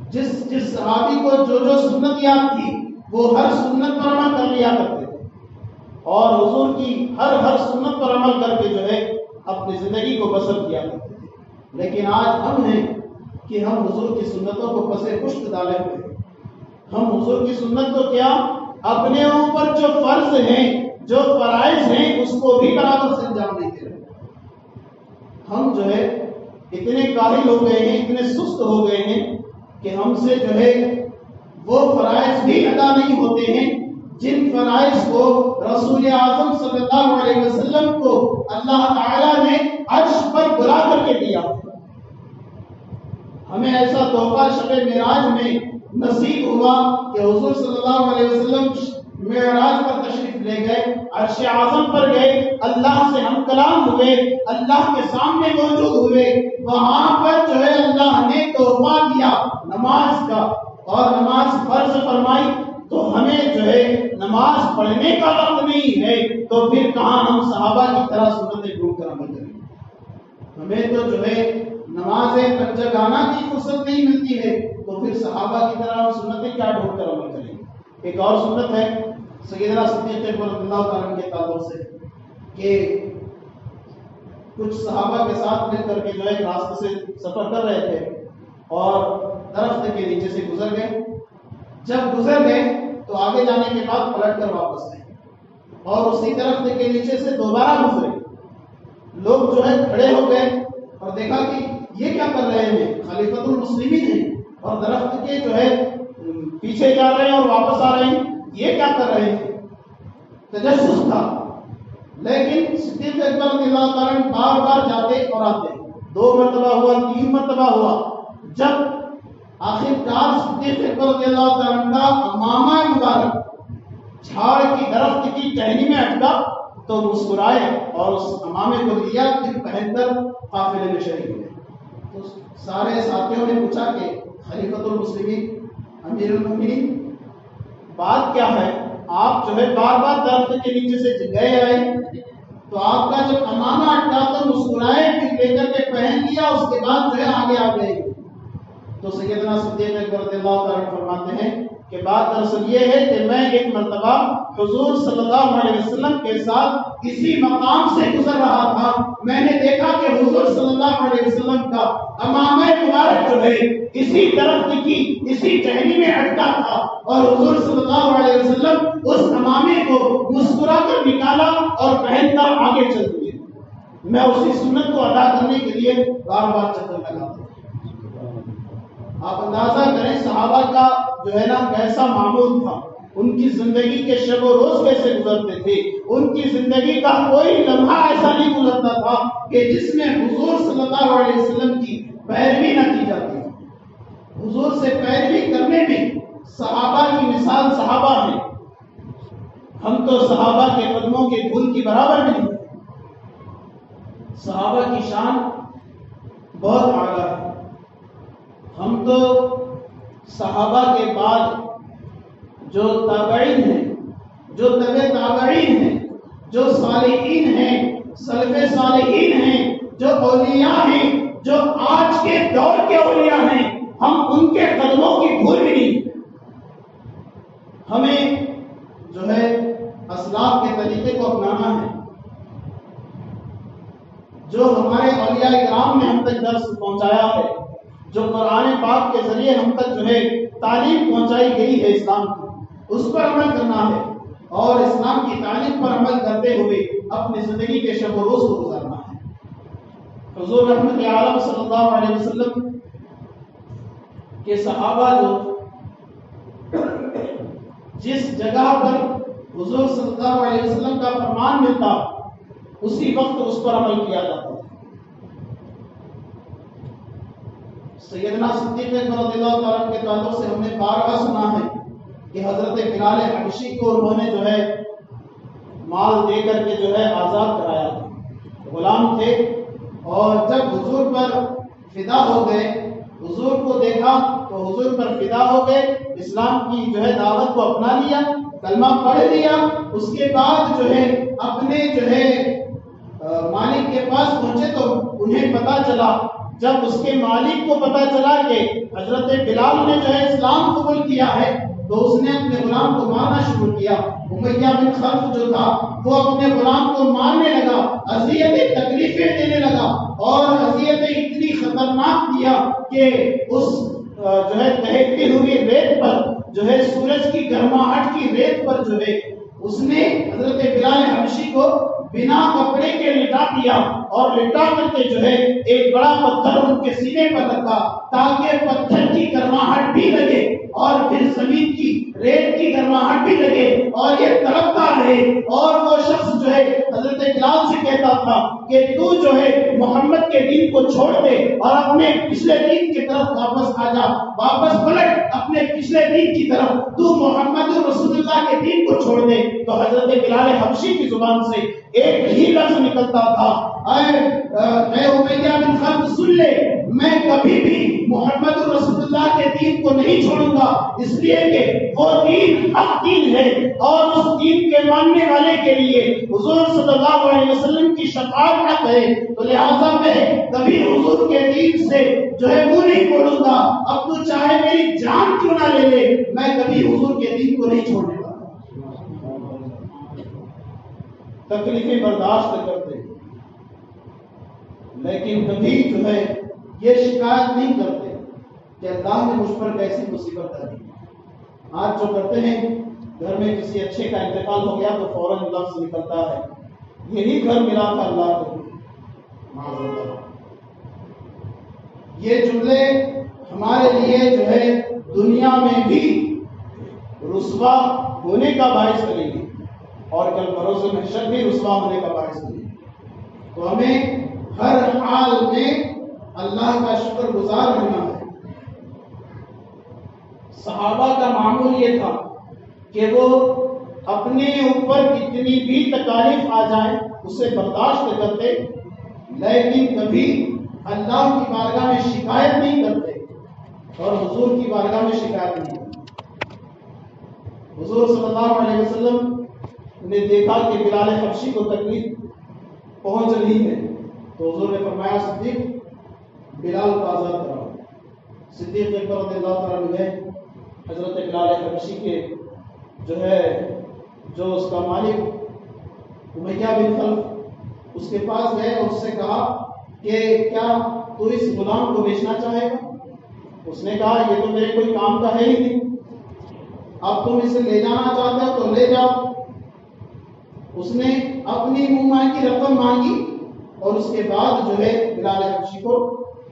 جس صحابی کو جو سنت یاد تھی وہ ہر سنت پر عمل کر لیا کرتے تھے اور حضور کی ہر سنت پر عمل کر کے جو ہے اپنی زندگی کو بسر کیا کرتے تھے. لیکن آج ہم ہیں کہ ہم حضور کی سنتوں کو پسے پشت ڈالے ہوئے ہیں. ہم حضور کی سنت کو کیا اپنے اوپر جو فرض ہیں، جو فرائض ہیں، اس کو بھی برابر سے انجام نہیں دے رہے. ہم جو ہے اتنے کاہل ہو گئے ہیں، اتنے سست ہو گئے ہیں کہ ہم سے جو ہے وہ فرائض بھی ادا نہیں ہوتے ہیں جن فرائض کو رسول اعظم صلی اللہ علیہ وسلم کو اللہ تعالیٰ نے عرش پر بلا کر کے دیا. ہمیں ایسا تحفہ شب معراج میں نصیب ہوا کہ حضور صلی اللہ علیہ وسلم معراج پر تشریف لے گئے، عرش اعظم پر گئے، اللہ سے ہم کلام ہوئے، اللہ کے سامنے موجود ہوئے. وہاں پر جو ہے اللہ نے تحفہ دیا نماز کا اور نماز فرض فرمائی. تو ہمیں جو ہے نماز پڑھنے کا وقت نہیں ہے تو پھر کہاں ہم صحابہ کی طرح سنتیں ڈھونڈ کر عمل کریں. ہمیں تو جو ہے نماز پنجگانہ کی فرصت نہیں ملتی ہے تو پھر صحابہ کی طرح ہم سنتیں کیا ڈھونڈ کر عمل کریں. ایک اور سنت ہے سیدنا صدیق اکبر رضی اللہ عنہ کے تعلق سے کہ کچھ صحابہ کے ساتھ مل کر کے جو ہے راستے سے سفر کر رہے تھے اور درخت کے نیچے سے گزر گئے. جب گزر گئے تو آگے جانے کے بعد پلٹ کر واپس آئے اور اسی درخت کے نیچے سے دوبارہ گزرے. لوگ جو ہے کھڑے ہو گئے اور دیکھا کہ یہ کیا کر رہے ہیں، خلیفۃ المسلمین ہیں اور درخت کے جو ہے پیچھے جا رہے ہیں اور واپس آ رہے ہیں، یہ کیا کر رہے ہیں. تجسس تھا. لیکن صدیق اکبر رضی اللہ عنہ بار بار جاتے اور آتے. 2 مرتبہ ہوا، 3 مرتبہ ہوا. جب آخر کار صدیق اکبر رضی اللہ عنہ کا امامہ مبارک جھاڑ کی درخت کی ٹہنی میں اٹکا تو مسکرائے اور اس امامے کو لیا، پھر پہن کر قافلے میں شریک ہوئے. تو سارے ساتھیوں نے پوچھا کہ خلیفۃ المسلمین، امیر المومنین، بات کیا ہے؟ آپ جو ہے بار بار درخت کے نیچے سے گئے آئے تو آپ کا جب امامہ اٹکا تو مسکرائے، پھر لے کر کے پہن لیا، اس کے بعد جو ہے آگے آ گئے. تو سیدنا صدیق اکبر رضی اللہ عنہ فرماتے ہیں کہ بات دراصل یہ ہے کہ میں ایک مرتبہ حضور صلی اللہ علیہ وسلم کے ساتھ اسی مقام سے گزر رہا تھا. میں نے دیکھا کہ حضور صلی اللہ علیہ وسلم کا امامہ مبارک جو ہے اسی درخت کی اسی ٹہنی میں اٹکا تھا اور حضور صلی اللہ علیہ وسلم اس امامے کو مسکرا کر نکالا اور پہن کر آگے چل دیے. میں اسی سنت کو ادا کرنے کے لیے بار بار چکر لگا. آپ اندازہ کریں صحابہ کا جو ہے نا کیسا معمول تھا، ان کی زندگی کے شب و روز کیسے گزرتے تھے. ان کی زندگی کا کوئی لمحہ ایسا نہیں گزرتا تھا کہ جس میں حضور صلی اللہ علیہ وسلم کی پیروی نہ کی جاتی. حضور سے پیروی کرنے میں صحابہ کی مثال صحابہ ہیں. ہم تو صحابہ کے قدموں کے پھول کی برابر نہیں. صحابہ کی شان بہت اعلیٰ ہے. ہم تو صحابہ کے بعد جو تابعین ہیں، جو تبع تابعین ہیں، جو صالحین ہیں، سلف صالحین ہیں، جو اولیاء ہیں، جو آج کے دور کے اولیاء ہیں، ہم ان کے قدموں کی بھول بھی نہیں. ہمیں جو ہے اسلاف کے طریقے کو اپنانا ہے. جو ہمارے اولیاء کرام نے ہم تک درس پہنچایا ہے، جو قرآن پاک کے ذریعے ہم تک جو ہے تعلیم پہنچائی گئی ہے اسلام کی، اس پر عمل کرنا ہے اور اسلام کی تعلیم پر عمل کرتے ہوئے اپنی زندگی کے شب و روز کو گزارنا ہے. حضور رحمت عالم صلی اللہ علیہ وسلم کے صحابہ جو جس جگہ پر حضور صلی اللہ علیہ وسلم کا فرمان ملتا اسی وقت اس پر عمل کیا جاتا. سیدنا صدیق اکبر رضی اللہ تعالیٰ کے تعلق سے ہم نے بارہا سنا ہے کہ حضرت بلال حبشی کو انہوں نے جو ہے مال دے کر کے جو ہے آزاد کرایا. غلام تھے اور جب حضور پر فدا ہو گئے، حضور کو دیکھا تو حضور پر فدا ہو گئے، اسلام کی جو ہے دعوت کو اپنا لیا، کلمہ پڑھ لیا. اس کے بعد جو ہے اپنے جو ہے مالک کے پاس پہنچے تو انہیں پتا چلا، جب اس کے مالک کو پتا چلا کہ حضرت بلال نے جو ہے اسلام قبول کیا ہے تو اس نے اپنے غلام کو مارنا شروع کیا. امیہ بن خلف جو تھا وہ اپنے غلام کو مارنے لگا، اذیتیں تکلیفیں دینے لگا اور اذیتیں اتنی خطرناک دیا کہ اس جو ہے دہتی ہوئی ریت پر جو ہے سورج کی گرماہٹ کی ریت پر جو ہے اس نے حضرت بلال حبشی کو بنا کپڑے کے لٹا دیا اور لٹا کر کے جو ہے ایک بڑا پتھر ان کے سینے پر رکھا تاکہ پتھر کی گرماہٹ بھی لگے اور پھر زمین کی ریت کی گرماہٹ بھی لگے اور یہ تڑپتا رہے. اور وہ شخص جو ہے حضرت بلال سے کہتا تھا کہ تو جو ہے محمد کے دین کو چھوڑ دے اور اپنے پچھلے دین کی طرف واپس آ جا، واپس پلٹ اپنے پچھلے دین کی طرف، تو محمد رسول اللہ کے دین کو چھوڑ دے. تو حضرت بلال حبشی کی زبان سے ایک ہی لفظ نکلتا تھا، اے امیہ بن خلف سن لے، میں کبھی بھی محمد رسول اللہ کے دین کو نہیں چھوڑوں گا، اس لیے کہ وہ دین حق دین ہے اور اس دین کے ماننے والے کے لیے حضور صلی اللہ علیہ وسلم کی شفاعت حق ہے. تو لہٰذا میں کبھی حضور کے دین سے جو ہے منہ نہیں موڑوں گا. اب تو چاہے میری جان کیوں نہ لے لے، میں کبھی حضور کے دین کو نہیں چھوڑنے والا. تکلیفیں برداشت کرتے لیکن کبھی جو ہے یہ شکایت نہیں کرتے کہ اللہ نے مجھ پر کیسی مصیبت ڈالی. آج جو کرتے ہیں گھر میں کسی اچھے کا انتقال ہو گیا تو فوراً لفظ نکلتا ہے یہی گھر ملا تھا اللہ کو. یہ جملے ہمارے لیے جو ہے دنیا میں بھی رسوا ہونے کا باعث بنے گی اور کل بروز محشر بھی رسوا ہونے کا باعث بنے گی. تو ہمیں ہر حال میں اللہ کا شکر گزار رہنا ہے. صحابہ کا معمول یہ تھا کہ وہ اپنے اوپر کتنی بھی تکالیف آ جائیں اسے برداشت کرتے لیکن کبھی اللہ کی بارگاہ میں شکایت نہیں کرتے اور حضور کی بارگاہ میں شکایت نہیں کرتے. حضور صلی اللہ علیہ وسلم نے دیکھا کہ بلال حبشی کو تکلیف پہنچ رہی ہے تو حضور نے فرمایا صدیق بلال کو آزاد کراؤ. صدیق اکبر رضی اللہ تعالیٰ عنہ حضرت بلال حبشی کے جو اس کا مالک امیہ بن خلف اس کے پاس گئے اور اس سے کہا کہ کیا تو اس غلام کو بیچنا چاہے گا؟ اس نے کہا یہ تو میرے کوئی کام کا ہے ہی نہیں، اب تم اسے لے جانا چاہتے ہو تو لے جاؤ۔ اس نے اپنی منہ کی رقم مانگی اور اس کے بعد بلال حبشی کو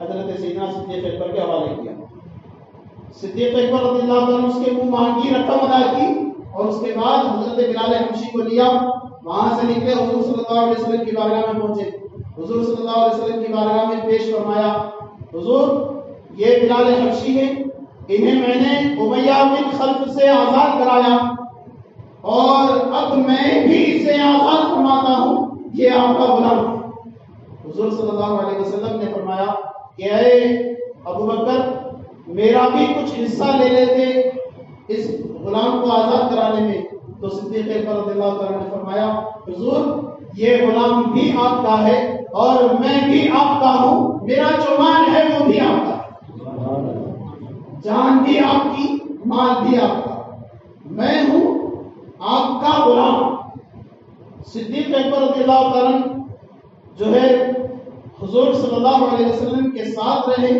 حضرت سیدنا صدیق اکبر کے حوالے کیا۔ صدیق اکبر رضی اللہ عنہ اس کے منہ مانگی رقم ادا کی اور اس کے بعد حضرت بلال حبشی کو لیا، وہاں سے نکلے حضور صلی اللہ علیہ وسلم کی بارگاہ میں پہنچے، حضور صلی اللہ علیہ وسلم کی بارگاہ میں پیش فرمایا، حضور یہ بلال حبشی ہے، انہیں میں نے امیہ بن خلف سے آزاد کرایا اور اب میں بھی اسے آزاد فرماتا ہوں، یہ آپ کا غلام۔ حضور صلی اللہ علیہ وسلم نے فرمایا کہ اے ابو بکر میرا بھی کچھ حصہ لے لیتے اس غلام کو آزاد کرانے میں۔ تو صدیق اکبر رضی اللہ عنہ نے فرمایا حضور یہ غلام بھی آپ کا ہے اور میں بھی آپ کا ہوں، میرا جو مال ہے وہ بھی آپ کا ہے، جان بھی آپ کی، مال بھی آپ کا، میں ہوں آپ کا غلام۔ صدیق اکبر رضی اللہ عنہ حضور صلی اللہ علیہ وسلم کے ساتھ رہے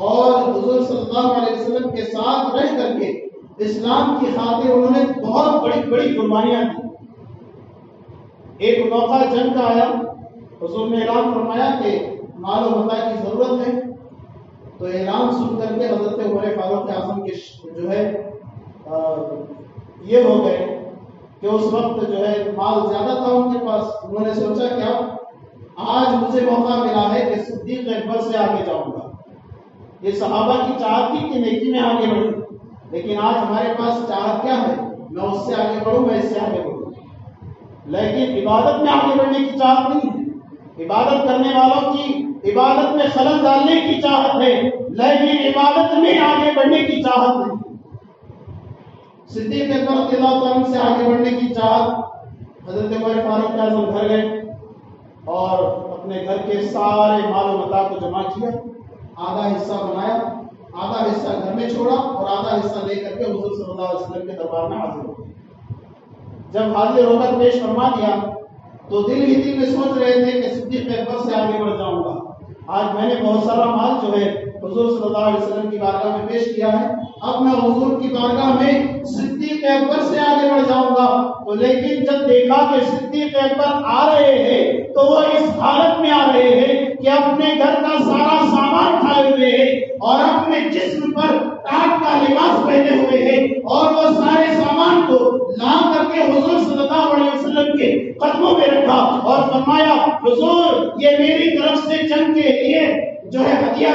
اور حضور صلی اللہ علیہ وسلم کے ساتھ رہ کر کے اسلام کی خاطر انہوں نے بہت بڑی بڑی قربانیاں دی۔ ایک موقع جنگ کا آیا، حضور نے اعلان فرمایا کہ مال و متاع کی ضرورت ہے، تو اعلان سن کر کے حضرت عمر فاروق اعظم کے یہ ہو گئے کہ اس وقت مال زیادہ تھا ان کے پاس، انہوں نے سوچا کہ اب آج مجھے موقع ملا ہے کہ صدیق اکبر سے آگے جاؤں گا۔ یہ صحابہ کی چاہت تھی کہ نیکی میں آگے بڑھوں، لیکن آج ہمارے پاس چاہت کیا ہے؟ میں اس سے آگے بڑھوں، میں اس سے آگے بڑھوں، لیکن عبادت میں آگے بڑھنے کی چاہت نہیں ہے۔ عبادت کرنے والوں کی عبادت میں خلل ڈالنے کی چاہت ہے، لیکن عبادت میں آگے بڑھنے کی چاہت نہیں۔ صدیق اکبر رضی اللہ عنہ سے آگے بڑھنے کی چاہت، حضرت عمر فاروق اعظم گھر گئے اور اپنے گھر کے سارے مال و متاع کو جمع کیا، آدھا حصہ بنایا، آدھا حصہ گھر میں چھوڑا اور آدھا حصہ لے کر کے حضور صلی اللہ علیہ وسلم کے دربار میں حاضر ہو گئے۔ جب حاضر ہو کر پیش فرما دیا تو دل ہی دل میں سوچ رہے تھے کہ صدیق اکبر سے آگے بڑھ جاؤں گا، آج میں نے بہت سارا مال حضور صلی اللہ علیہ وسلم کی بارگاہ میں پیش کیا ہے، اب میں حضور کی بارگاہ میں صدیق اکبر سے آگے بڑھ جاؤں گا۔ تو لیکن جب دیکھا کہ صدیق اکبر آ رہے ہیں تو وہ اس حالت میں آ رہے ہیں کہ اپنے گھر کا سارا سامان اٹھائے ہوئے ہیں اور اپنے جسم پر ٹاٹ کا لباس پہنے ہوئے ہیں اور وہ سارے سامان کو لا کر کے حضور صلی اللہ علیہ وسلم کے قدموں میں رکھا اور فرمایا حضور یہ میری طرف سے جنگ کے لیے ہدیہ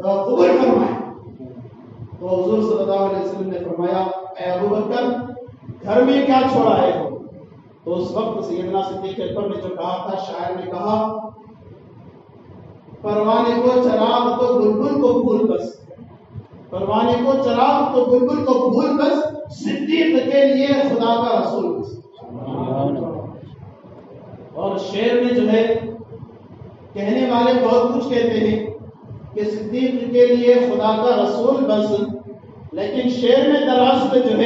قبول فرمائے۔ تو حضور صلی اللہ علیہ وسلم نے فرمایا اے ابو بکر گھر میں کیا چھوڑا ہے؟ تو اس وقت سیدنا صدیق اکبر نے جو کہا تھا، شاعر نے کہا پروانے کو چراغ تو بلبل کو پھول بس، پروانے کو چراغ تو بلبل کو پھول بس، صدیق کے لیے خدا کا رسول بس۔ اور شعر میں کہنے والے بہت کچھ کہتے ہیں کہ صدیق کے لیے خدا کا رسول بس، لیکن شعر میں دراصل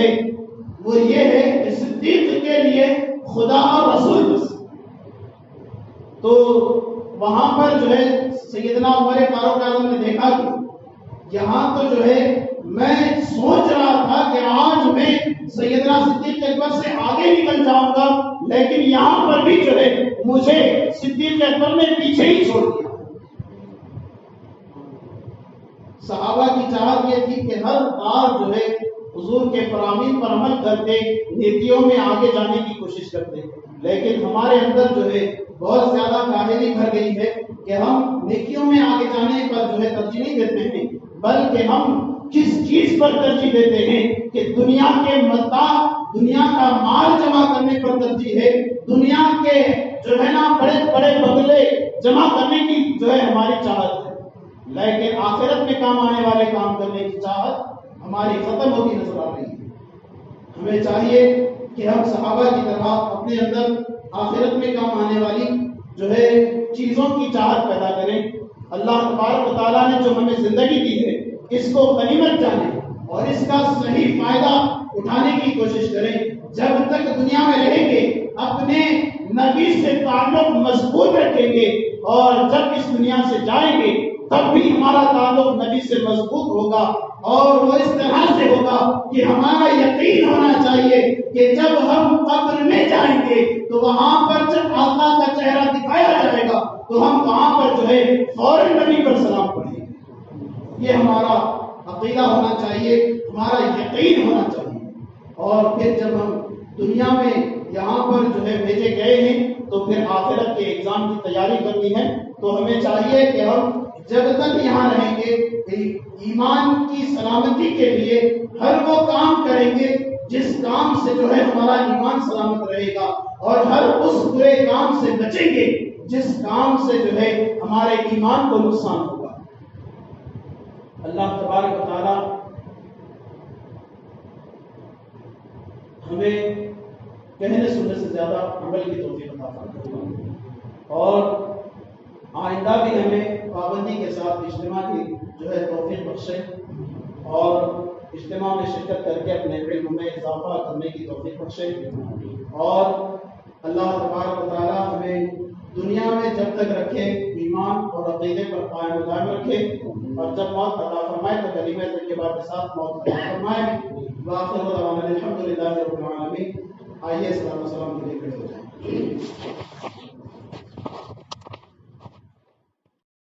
وہ یہ ہے کہ صدیق کے لیے خدا اور رسول بس۔ تو وہاں پر سیدنا عمر فاروق اعظم نے دیکھا کہ یہاں تو میں سوچ رہا تھا کہ آج میں سیدنا صدیق اکبر سے آگے نکل جاؤں گا، لیکن یہاں پر بھی مجھے صدیق اکبر نے پیچھے ہی چھوڑ دیا۔ صحابہ کی چاہت یہ تھی کہ ہر بار حضور کے فرامین پر عمل کرتے، نیکیوں میں آگے جانے کی کوشش کرتے، لیکن ہمارے اندر بہت زیادہ کاہلی بھر گئی ہے کہ ہم نیکیوں میں آگے جانے پر ترجیح نہیں دیتے ہیں، بلکہ ہم کس چیز پر ترجیح دیتے ہیں کہ دنیا کے متاع، دنیا کا مال جمع کرنے پر ترجیح ہے، دنیا کے بڑے بڑے بنگلے جمع کرنے کی ہماری چاہت ہے، لیکن آخرت میں کام آنے والے کام کرنے کی چاہت ہماری ختم ہوتی نظر آ رہی ہے۔ ہمیں چاہیے کہ ہم صحابہ کی طرح اپنے اندر آخرت میں کام آنے والی چیزوں کی چاہت پیدا کریں۔ اللہ تبارک و تعالیٰ نے جو ہمیں زندگی دی ہے اس کو غنیمت جانیں اور اس کا صحیح فائدہ اٹھانے کی کوشش کریں. جب تک دنیا میں رہیں گے اپنے نبی سے تعلق مضبوط رکھیں گے، اور جب اس دنیا سے جائیں گے تب بھی ہمارا تعلق نبی سے مضبوط ہوگا، اور وہ اس طرح سے ہوگا کہ ہمارا یقین ہونا چاہیے کہ جب ہم قبر میں جائیں گے تو وہاں پر جب آقا کا چہرہ دکھایا جائے گا تو ہم وہاں پر جو ہے فوراً نبی پر سلام پڑھیں گے. یہ ہمارا عقیدہ ہونا چاہیے، ہمارا یقین ہونا چاہیے. اور پھر جب ہم دنیا میں یہاں پر جو ہے بھیجے گئے ہیں تو پھر آخرت کے ایگزام کی تیاری کرنی ہے. تو ہمیں چاہیے کہ ہم جب تک یہاں رہیں گے ایمان کی سلامتی کے لیے ہر وہ کام کریں گے جس کام سے جو ہے ہمارا ایمان سلامت رہے گا، اور ہر اس برے کام سے بچیں گے جس کام سے جو ہے ہمارے ایمان کو نقصان ہوگا. اللہ تبارک و تعالی ہمیں کہنے سننے سے زیادہ عمل کی توفیق عطا فرمائے، اور آئندہ بھی ہمیں پابندی کے ساتھ اجتماع کی جو ہے توفیق بخشے، اور اجتماع میں شرکت کر کے اپنے علم میں اضافہ کرنے کی توفیق بخشے. اور اللہ تبارک و تعالیٰ ہمیں دنیا میں جب تک رکھے ایمان اور عقیدے پر قائم و دائم رکھے، اور جب موت عطا فرمائے تو کلمہ طیبہ کے ساتھ موت عطا فرمائے. وآخر دعوانا الحمد للہ رب العالمین. آئیے سلام و سلام کے لیے کھڑے ہو جائیں.